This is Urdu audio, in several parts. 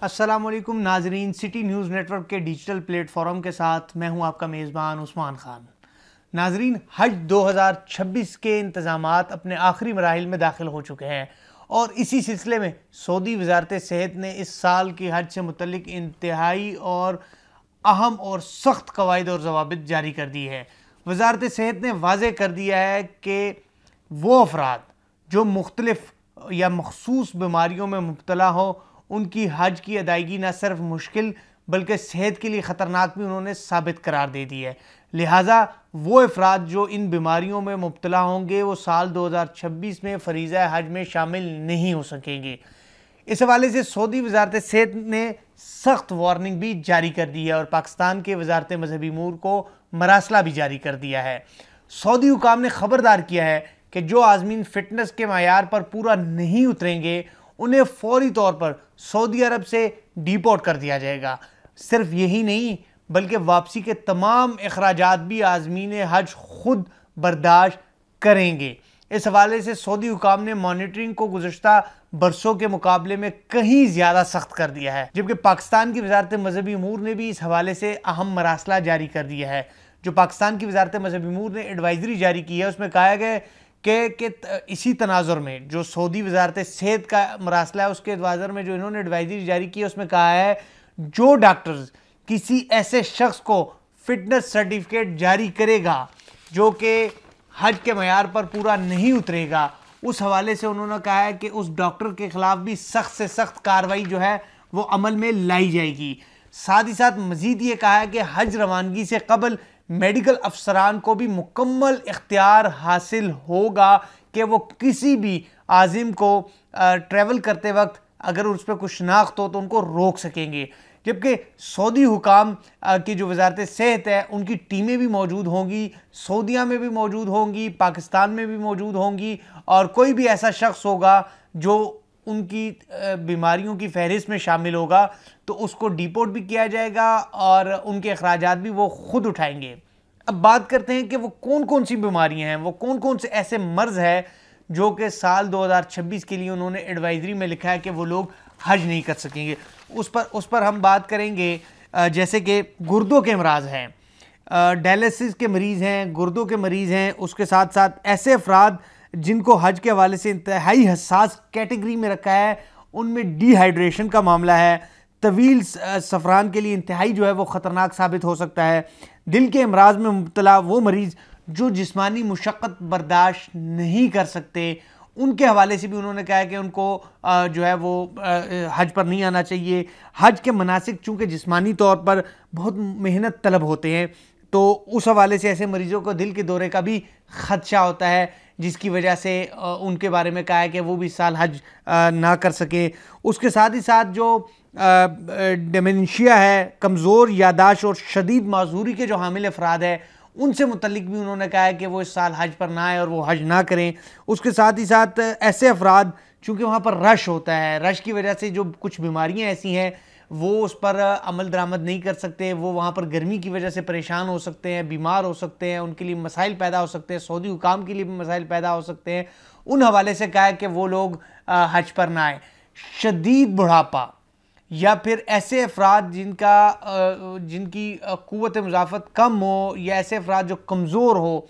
السلام علیکم ناظرین، سٹی نیوز نیٹ ورک کے ڈیجیٹل پلیٹ فارم کے ساتھ میں ہوں آپ کا میزبان عثمان خان۔ ناظرین، حج 2026 کے انتظامات اپنے آخری مراحل میں داخل ہو چکے ہیں اور اسی سلسلے میں سعودی وزارت صحت نے اس سال کی حج سے متعلق انتہائی اور اہم اور سخت قواعد اور ضوابط جاری کر دی ہے۔ وزارت صحت نے واضح کر دیا ہے کہ وہ افراد جو مختلف یا مخصوص بیماریوں میں مبتلا ہوں ان کی حج کی ادائیگی نہ صرف مشکل بلکہ صحت کے لیے خطرناک بھی انہوں نے ثابت قرار دے دی ہے۔ لہٰذا وہ افراد جو ان بیماریوں میں مبتلا ہوں گے وہ سال 2026 میں فریضہ حج میں شامل نہیں ہو سکیں گے۔ اس حوالے سے سعودی وزارت صحت نے سخت وارننگ بھی جاری کر دی ہے اور پاکستان کے وزارت مذہبی امور کو مراسلہ بھی جاری کر دیا ہے۔ سعودی حکام نے خبردار کیا ہے کہ جو عازمین فٹنس کے معیار پر پورا نہیں اتریں گے انہیں فوری طور پر سعودی عرب سے ڈیپورٹ کر دیا جائے گا۔ صرف یہی نہیں بلکہ واپسی کے تمام اخراجات بھی عازمین حج خود برداشت کریں گے۔ اس حوالے سے سعودی حکام نے مانیٹرنگ کو گزشتہ برسوں کے مقابلے میں کہیں زیادہ سخت کر دیا ہے، جبکہ پاکستان کی وزارت مذہبی امور نے بھی اس حوالے سے اہم مراسلہ جاری کر دیا ہے۔ جو پاکستان کی وزارت مذہبی امور نے ایڈوائزری جاری کی ہے اس میں کہا گیا کہ اسی تناظر میں جو سعودی وزارت صحت کا مراسلہ ہے اس کے تناظر میں جو انہوں نے ایڈوائزری جاری کی ہے اس میں کہا ہے جو ڈاکٹرز کسی ایسے شخص کو فٹنس سرٹیفکیٹ جاری کرے گا جو کہ حج کے معیار پر پورا نہیں اترے گا، اس حوالے سے انہوں نے کہا ہے کہ اس ڈاکٹر کے خلاف بھی سخت سے سخت کارروائی جو ہے وہ عمل میں لائی جائے گی۔ ساتھ ہی ساتھ مزید یہ کہا ہے کہ حج روانگی سے قبل میڈیکل افسران کو بھی مکمل اختیار حاصل ہوگا کہ وہ کسی بھی عازم کو ٹریول کرتے وقت اگر اس پہ کچھ شناخت ہو تو ان کو روک سکیں گے۔ جبکہ سعودی حکام کی جو وزارت صحت ہے ان کی ٹیمیں بھی موجود ہوں گی، سعودیہ میں بھی موجود ہوں گی، پاکستان میں بھی موجود ہوں گی، اور کوئی بھی ایسا شخص ہوگا جو ان کی بیماریوں کی فہرست میں شامل ہوگا تو اس کو ڈیپورٹ بھی کیا جائے گا اور ان کے اخراجات بھی وہ خود اٹھائیں گے۔ اب بات کرتے ہیں کہ وہ کون کون سی بیماریاں ہیں، وہ کون کون سے ایسے مرض ہیں جو کہ سال 2026 کے لیے انہوں نے ایڈوائزری میں لکھا ہے کہ وہ لوگ حج نہیں کر سکیں گے۔ اس پر ہم بات کریں گے، جیسے کہ گردوں کے امراض ہیں، ڈائلسس کے مریض ہیں، گردوں کے مریض ہیں، اس کے ساتھ ساتھ ایسے افراد جن کو حج کے حوالے سے انتہائی حساس کیٹیگری میں رکھا ہے، ان میں ڈی ہائیڈریشن کا معاملہ ہے، طویل سفران کے لیے انتہائی جو ہے وہ خطرناک ثابت ہو سکتا ہے، دل کے امراض میں مبتلا وہ مریض جو جسمانی مشقت برداشت نہیں کر سکتے، ان کے حوالے سے بھی انہوں نے کہا ہے کہ ان کو جو ہے وہ حج پر نہیں آنا چاہیے۔ حج کے مناسک چونکہ جسمانی طور پر بہت محنت طلب ہوتے ہیں تو اس حوالے سے ایسے مریضوں کو دل کے دورے کا بھی خدشہ ہوتا ہے، جس کی وجہ سے ان کے بارے میں کہا ہے کہ وہ بھی اس سال حج نہ کر سکیں۔ اس کے ساتھ ہی ساتھ جو ڈیمنشیا ہے، کمزور یادداشت اور شدید معذوری کے جو حامل افراد ہیں ان سے متعلق بھی انہوں نے کہا ہے کہ وہ اس سال حج پر نہ آئے اور وہ حج نہ کریں۔ اس کے ساتھ ہی ساتھ ایسے افراد چونکہ وہاں پر رش ہوتا ہے، رش کی وجہ سے جو کچھ بیماریاں ایسی ہیں وہ اس پر عمل درآمد نہیں کر سکتے، وہ وہاں پر گرمی کی وجہ سے پریشان ہو سکتے ہیں، بیمار ہو سکتے ہیں، ان کے لیے مسائل پیدا ہو سکتے ہیں، سعودی حکام کے لیے بھی مسائل پیدا ہو سکتے ہیں، ان حوالے سے کہا ہے کہ وہ لوگ حج پر نہ آئیں۔ شدید بڑھاپا یا پھر ایسے افراد جن کی قوت مضاعفت کم ہو یا ایسے افراد جو کمزور ہو،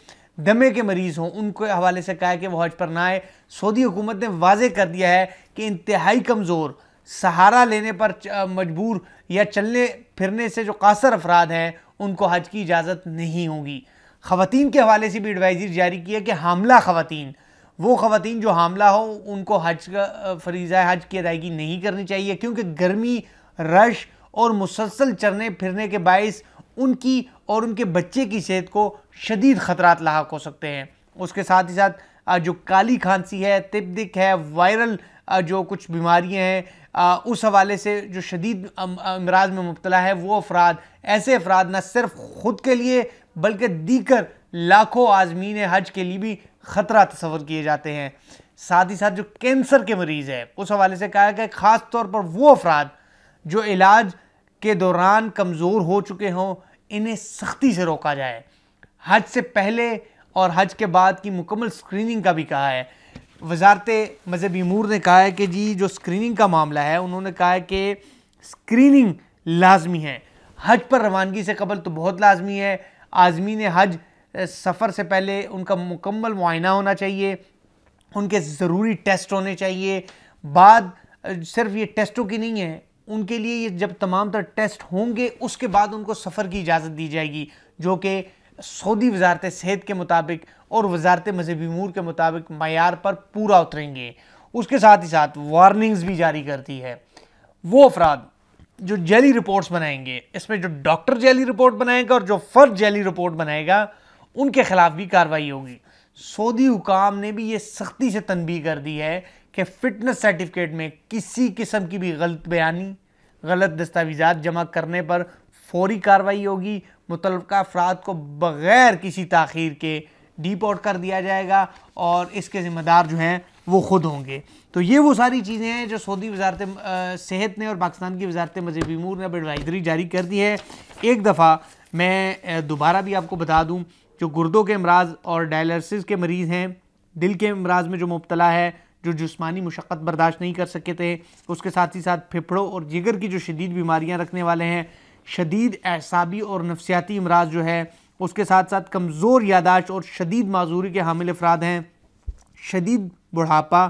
دمے کے مریض ہوں، ان کے حوالے سے کہا ہے کہ وہ حج پر نہ آئے۔ سعودی حکومت نے واضح کر دیا ہے کہ انتہائی کمزور، سہارا لینے پر مجبور یا چلنے پھرنے سے جو قاصر افراد ہیں ان کو حج کی اجازت نہیں ہوگی۔ خواتین کے حوالے سے بھی ایڈوائزری جاری کی ہے کہ حاملہ خواتین، وہ خواتین جو حاملہ ہوں ان کو فریضہ حج کی ادائیگی نہیں کرنی چاہیے، کیونکہ گرمی، رش اور مسلسل چلنے پھرنے کے باعث ان کی اور ان کے بچے کی صحت کو شدید خطرات لاحق ہو سکتے ہیں۔ اس کے ساتھ ہی ساتھ جو کالی کھانسی ہے، تپ دق ہے، وائرل جو کچھ بیماریاں ہیں، اس حوالے سے جو شدید امراض میں مبتلا ہے وہ افراد، ایسے افراد نہ صرف خود کے لیے بلکہ دیگر لاکھوں عازمین حج کے لیے بھی خطرہ تصور کیے جاتے ہیں۔ ساتھ ہی ساتھ جو کینسر کے مریض ہے اس حوالے سے کہا کہ خاص طور پر وہ افراد جو علاج کے دوران کمزور ہو چکے ہوں انہیں سختی سے روکا جائے۔ حج سے پہلے اور حج کے بعد کی مکمل سکریننگ کا بھی کہا ہے۔ وزارت مذہبی امور نے کہا ہے کہ جی جو سکریننگ کا معاملہ ہے انہوں نے کہا ہے کہ اسکریننگ لازمی ہے۔ حج پر روانگی سے قبل تو بہت لازمی ہے، عازمین حج سفر سے پہلے ان کا مکمل معائنہ ہونا چاہیے، ان کے ضروری ٹیسٹ ہونے چاہیے۔ بعد صرف یہ ٹیسٹوں کی نہیں ہے، ان کے لیے یہ جب تمام تر ٹیسٹ ہوں گے اس کے بعد ان کو سفر کی اجازت دی جائے گی، جو کہ سعودی وزارت صحت کے مطابق اور وزارت مذہبی امور کے مطابق معیار پر پورا اتریں گے۔ اس کے ساتھ ہی ساتھ وارننگز بھی جاری کرتی ہے۔ وہ افراد جو جعلی رپورٹس بنائیں گے، اس میں جو ڈاکٹر جعلی رپورٹ بنائے گا اور جو فرد جعلی رپورٹ بنائے گا، ان کے خلاف بھی کارروائی ہوگی۔ سعودی حکام نے بھی یہ سختی سے تنبیہ کر دی ہے کہ فٹنس سرٹیفکیٹ میں کسی قسم کی بھی غلط بیانی، غلط دستاویزات جمع کرنے پر فوری کارروائی ہوگی، متعلقہ افراد کو بغیر کسی تاخیر کے ڈیپورٹ کر دیا جائے گا اور اس کے ذمہ دار جو ہیں وہ خود ہوں گے۔ تو یہ وہ ساری چیزیں ہیں جو سعودی وزارت صحت نے اور پاکستان کی وزارت مذہبی امور نے اب ایڈوائزری جاری کر دی ہے۔ ایک دفعہ میں دوبارہ بھی آپ کو بتا دوں، جو گردوں کے امراض اور ڈائلسس کے مریض ہیں، دل کے امراض میں جو مبتلا ہے، جو جسمانی مشقت برداشت نہیں کر سکے تھے، اس کے ساتھ ہی ساتھ پھپھڑوں اور جگر کی جو شدید بیماریاں رکھنے والے ہیں، شدید اعصابی اور نفسیاتی امراض جو ہے، اس کے ساتھ ساتھ کمزور یادداشت اور شدید معذوری کے حامل افراد ہیں، شدید بڑھاپا،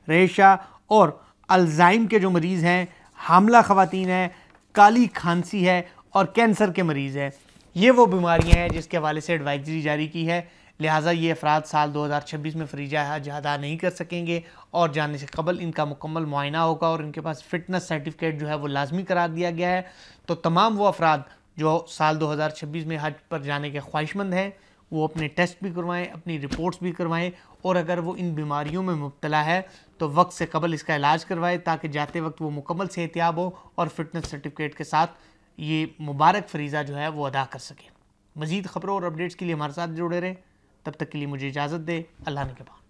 ریشہ اور الزائم کے جو مریض ہیں، حاملہ خواتین ہیں، کالی کھانسی ہے اور کینسر کے مریض ہیں، یہ وہ بیماریاں ہیں جس کے حوالے سے ایڈوائزری جاری کی ہے۔ لہٰذا یہ افراد سال 2026 میں فریضہ حج ادا نہیں کر سکیں گے اور جانے سے قبل ان کا مکمل معائنہ ہوگا اور ان کے پاس فٹنس سرٹیفکیٹ جو ہے وہ لازمی قرار دیا گیا ہے۔ تو تمام وہ افراد جو سال 2026 میں حج پر جانے کے خواہش مند ہیں، وہ اپنے ٹیسٹ بھی کروائیں، اپنی رپورٹس بھی کروائیں، اور اگر وہ ان بیماریوں میں مبتلا ہے تو وقت سے قبل اس کا علاج کروائے تاکہ جاتے وقت وہ مکمل صحت یاب ہو اور فٹنس سرٹیفکیٹ کے ساتھ یہ مبارک فریضہ جو ہے وہ ادا کر سکے۔ مزید خبروں اور اپڈیٹس کے لیے ہمارے ساتھ جڑے رہیں، تب تک کے لیے مجھے اجازت دے۔ اللہ نے کے بعد۔